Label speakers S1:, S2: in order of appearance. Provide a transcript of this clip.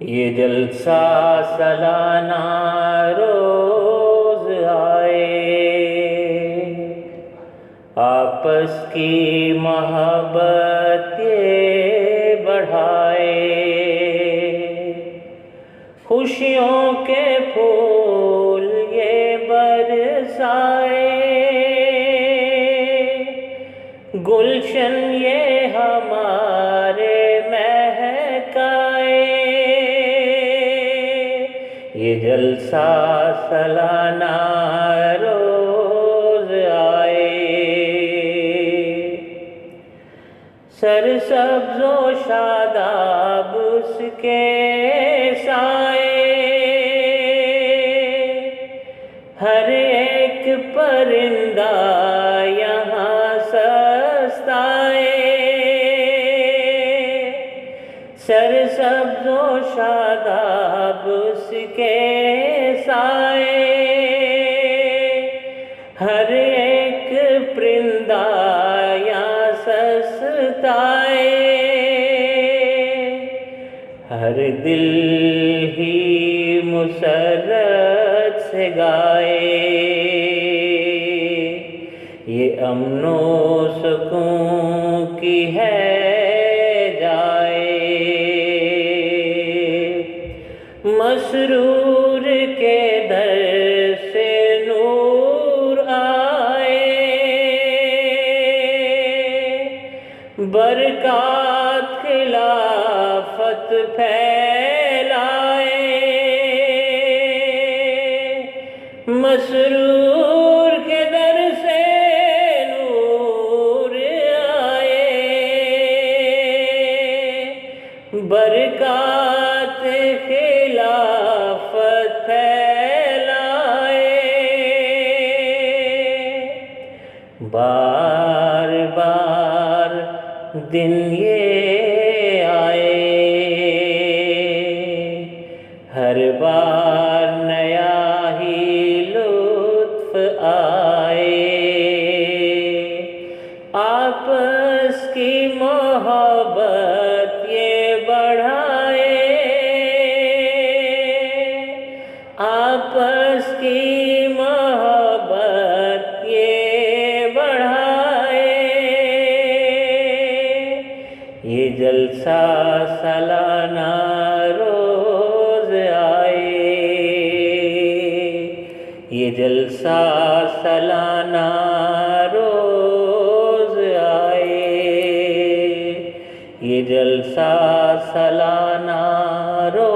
S1: یہ جلسہ سالانہ روز آئے، آپس کی محبت یہ بڑھائے، خوشیوں کے پھول یہ برسائے، گلشن یہ ہمارے مہکائے۔ یہ جلسہ سالانہ روز آئے، سرسبز و شاداب اس کے سائے، ہر ایک پرندہ یہاں سستائے، سرسبز و شاداب اس کے سائے، ہر ایک پرندہ یہاں سستائے، ہر دل ہی مسرت سے گائے، یہ امن و سکون کی ہے جائے، مسرور کے در سے نور آئے، برکات خلافت پھیلائے، مسرور کے در سے نور آئے، برکات خلافت پھیلائے، بار بار دن یہ آئے، ہر بار نیا ہی لطف آئے، آپس کی محبت یہ بڑھائے، آپس کی محبت یہ بڑھائے، یہ جلسہ سالانہ روز آئے، یہ جلسہ سالانہ روز آئے، یہ جلسہ سالانہ روز